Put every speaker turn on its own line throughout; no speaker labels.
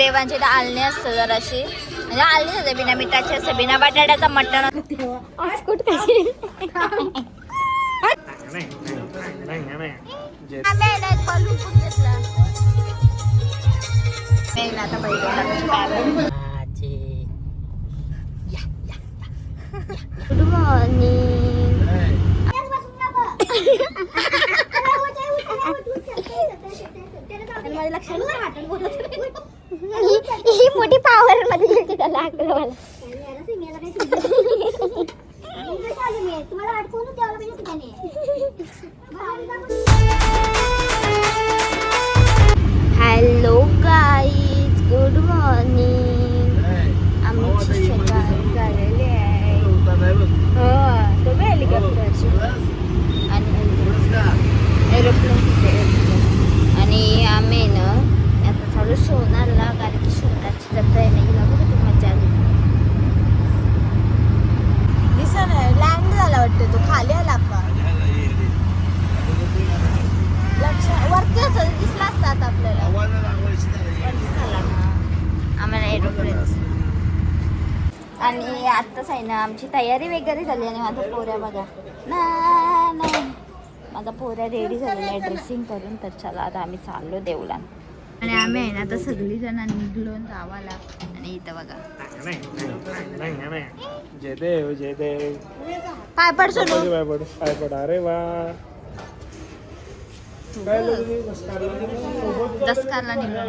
देवांची आलणी असतं जराशी, म्हणजे आलणी असते बिना मिठाची असते, बिना बटाट्याचा मटण अस्कुट कशी आता गुड मॉर्निंग. ही मोठी पॉवर मध्ये गेली त्याला आकलं मला. Hello guys, good morning. आमची सकाळ झालेली आहे. तुम्ही हेलिकॉप्टरची आणि एरोप्लेन आणि आम्ही ना आता चालू सोनारला, कारण की सोनारची जत्रा आहे नाही बघा किती मजा आली. दिसा नाही लँड झाला वाटतं, तो खाली आला का लक्ष वरती असं दिसला असतात आपल्याला. आम्हाला एरोप्लेन आणि आत्ताच आहे ना आमची तयारी वगैरे झाली आणि माझा पोऱ्या बघा ना माझा पोऱ्या रेडी झालेला आहे ड्रेसिंग करून. तर चला आता आम्ही चाललो देवला आणि आम्ही आहे ना आता सगळी जण निघलो गावाला. आणि इथं बघा
जय देव जय देव.
पाय पड सोडू
पाय पड. अरे वा
दसकारला निघलो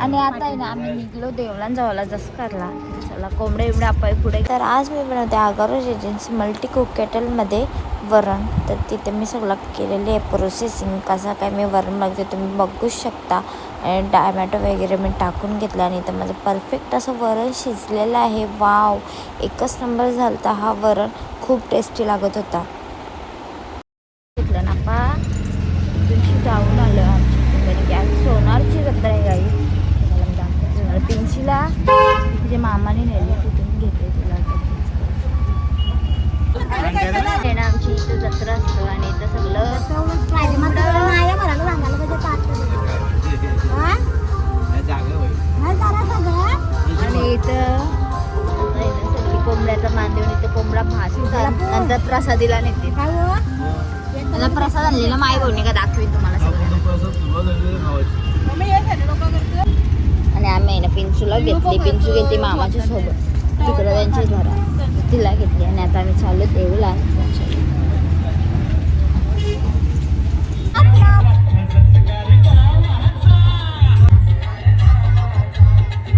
आणि आता आहे ना आम्ही निघलो देवला जवळला दसकारला. चला कोंबडे बिबडे आपण पुढे. तर आज मी बनवते आगारोज एजन्सी मल्टी कुक केटलमध्ये वरण. तर तिथे मी सगळं केलेली आहे प्रोसेसिंग कसं काय मी वरण बघते तुम्ही बघू शकता. आणि टॅमॅटो वगैरे मी टाकून घेतला आणि तर माझं परफेक्ट असं वरण शिजलेलं आहे. वाव, एकच नंबर झाला होता हा वरण, खूप टेस्टी लागत होता. घेतलं ना पा तुमची जाऊन आलं आमची की आज सोनारची जत्रा आहे गाई. पिंशीला जे मामाने नेले तिथून घेते तुला. आमची इथं जत्रा असतं आणि इथं सगळं आणि इथं सगळी कोंबड्याचा मान देऊन इथं कोंबडा भाजतात नंतर प्रसादीला नेते. त्याला प्रसाद आणलेला माय बोलणे का दाखवेन तुम्हाला सगळं. आणि आम्ही ना पिंचूला घेतली, पिंचू घेतली मामाच्या सोबत तिकडं त्यांची घरा तिला घेतली. आणि आता आम्ही चाललो देऊला.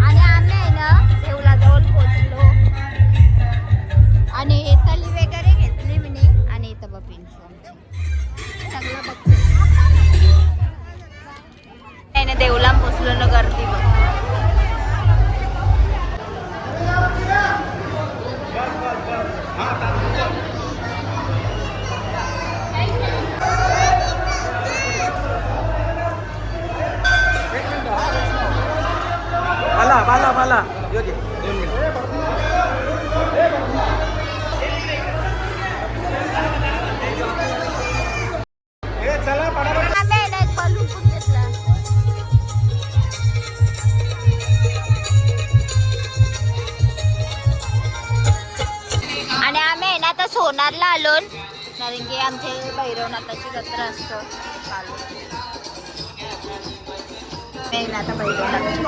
आणि आम्ही आहे ना देऊला जवळ पोचलो आणि तली वगैरे घेतली मी. आणि इथं बघ पिंचू आमची सगळं बघतो. देऊला पोचलो ना गर्दी बघ.
बाला बाला बाला
आणि आम्ही आहे ना आता सोनारला आलो कारण की आमचे भैरवनाथाची जत्रा असतं चालू. आता भैरवनाथाची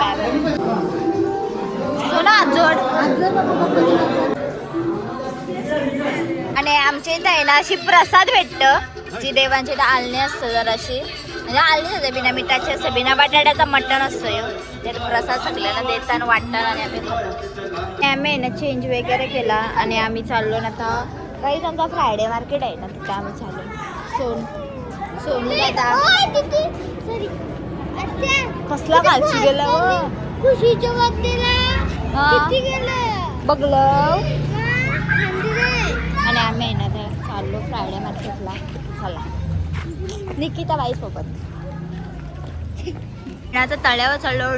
आणि आमच्या इथं आहे ना अशी प्रसाद भेटतं जी देवांची आलणी असतं जराशी, म्हणजे आलणी असते बिना मिठाची असते, बिना बटाट्याचा मटण असतं. त्यात प्रसाद सगळ्यांना देताना वाटतात आणि आम्ही खातो. आम्ही ना चेंज वगैरे केला आणि आम्ही चाललो ना आता काही त्यांचा फ्रायडे मार्केट आहे ना तिथं आम्ही चाललो. सोनू दादा कसला खालची गेला व खुशीच्या बघलं. आणि आम्ही ना तर चाललो फ्रायडे मार्केटला. चला निकिता बाई सोबत आता तळ्यावर चाललो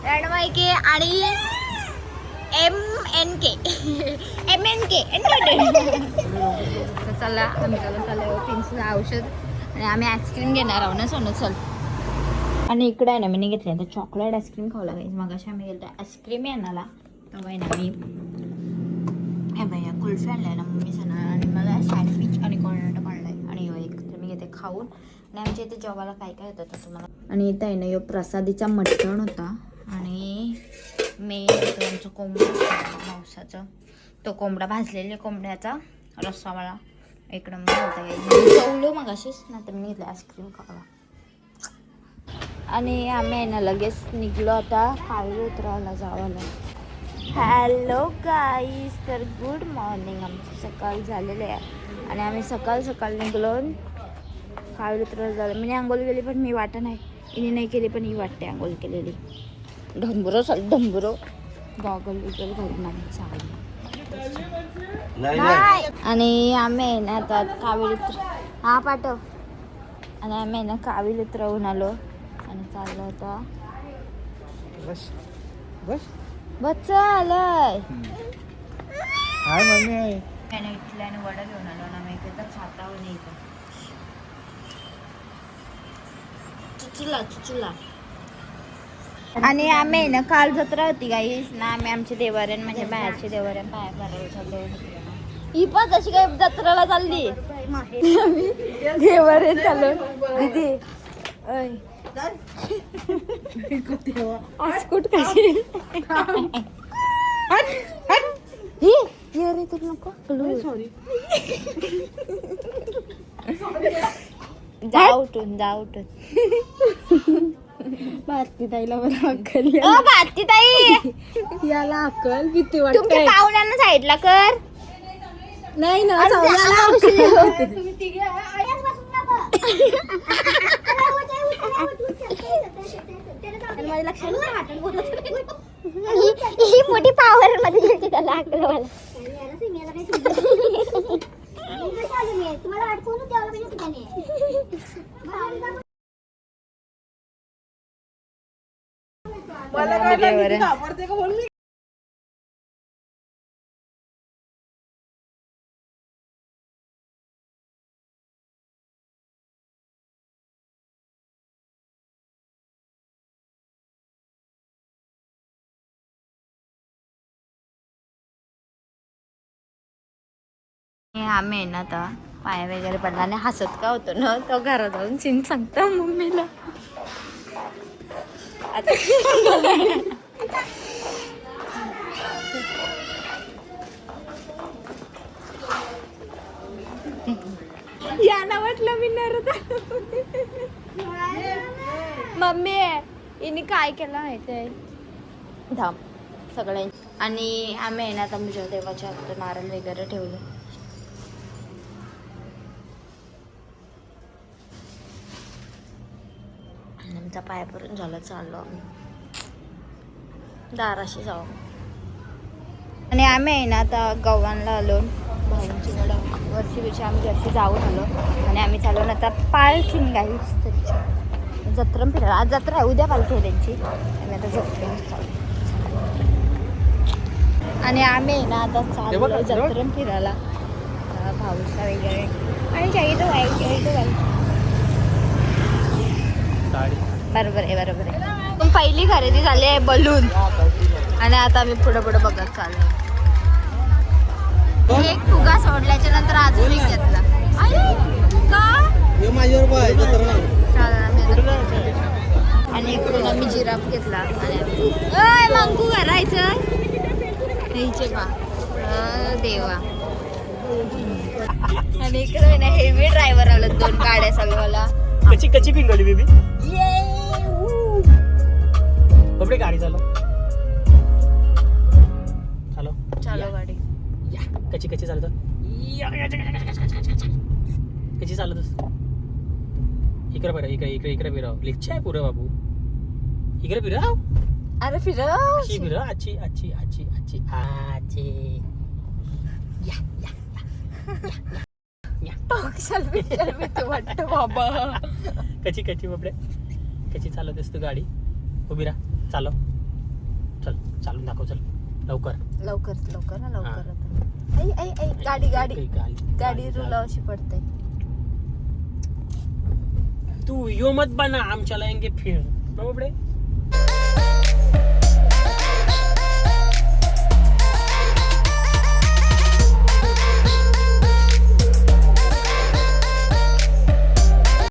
रणवाईके आणि MNK चला आम्ही चालू तळ्यावर पिंचचं औषध आणि आम्ही आईस्क्रीम घेणार आहोत ना सोनू. चल आणि इकडे आहे ना मी घेतले तर चॉकलेट आईस्क्रीम खावला पाहिजे. मग अशा मी गेलो आईस्क्रीम येणाला तेव्हा आहे ना मी हे भैया कुल्फी आणलाय ना मम्मी सणा आणि मला सँडविच आणि कॉर्नेटो काढलाय आणि एक तर मी घेते खाऊन. आणि आमच्या इथे जेवायला काय काय होतं तसं मला. आणि इथं आहे ना यो प्रसादीचा मटण होता आणि मेन आमचं कोंबडा मांसाचं तो कोंबडा भाजलेल्या कोंबड्याचा रस्सा मला एक नंबर होता. जेवलो मग अशीच ना तर मी घेतलं आईस्क्रीम खावा. आणि आम्ही आहे ना लगेच निघलो आता काळी उतरावला जावाला. हॅलो गाईज, तर गुड मॉर्निंग. आमची सकाळ झालेली आहे आणि आम्ही सकाळ निघलो काळी उतरावला झालं. मी आंघोळ केली पण मी वाटत नाही, हिने नाही केली पण ही वाटते आंघोळ केलेली. ढंबुरो गॉगल बिगल घालून आम्ही चाललो. आणि आम्ही आहे ना आता कावेरी हा पाठव. आणि आम्ही आहे ना कावेरी उतरवून आलो आणि चाललो होता
बस बस
बच्चा आलाय.
हाय मम्मी आहे.
त्याने इथल्या आणि वडा घेऊन आलो ना मी इकडे खातावर नाही इथं चुचुला. आणि आम्ही ना काल जत्रा होती गाईस ना आम्ही आमचे देवाऱ्यान म्हणजे बाहेरचे देवाऱ्यान पाया करायला चाललो. ही पण जशी काय जत्राला चालली देवाऱ्यान चाललो दीदी. आस्कुट कशी अरे तू नको सॉरी जा उठून भारती ताईला मला अक्कल भारती ताई याला अक्कल किती वाटत. तुमच्या पाहुण्यांना साईडला कर. नाही ना ही मोठी पावर मध्ये गेली त्याला अक्कल मला. आम्ही ना आता पाया वगैरे पडला आणि हसत का होतो ना तो घरात जाऊन सीन सांगता मम्मीला. याना म्हटलं मी मम्मी हिने काय केलं माहितीये धाम सगळ्यांनी. आणि आम्ही आहे ना आता म्हणजे देवाच्या हातात नारळ वगैरे ठेवलं. आमचा पाया पडून झाला चाललो आम्ही दाराशी जाऊ. आणि आम्ही आहे ना आता गव्हाणला आलो भाऊंची वर्षी आम्ही घरची जाऊन आलो आणि आम्ही चाललो ना आता पालखी गाईस जत्रा फिरायला. आज जत्रा आहे उद्या पालखी आहे त्यांची. आम्ही आता जत्रा चालू आणि आम्ही आहे ना आता चाललो जत्रा फिरायला भाऊसा वगैरे आणि जायचं बरोबर आहे. पहिली खरेदी झाली आहे बलून आणि आता आम्ही पुढे बघत चाललो. एक फुगा सोडल्याच्या नंतर अजून एक घेतला आणि इकडून आम्ही जिराफ घेतला आणि मंगू करायचं देवा. आणि इकडे ना हेवी ड्रायव्हर आलं 2 गाड्या सगळ्याला.
कच्ची पिंगली बेबी बापरे. गाडी चालव
गाडी
कच्ची चालत कशी चालतस. इकडे बरं इकडे फिराव लिच्छा आहे पुरं बाबू. इकडे फिराव.
अरे फिराव
फिराव. आची
वाटत बाबा.
कच्ची बापरे कशी चालत असतो गाडी. उभी राहा चालव चालून दाखव चल
लवकर गाडी रुला अशी पडते.
तू यो मत बना आमच्या लाएंगे फिर बाबडे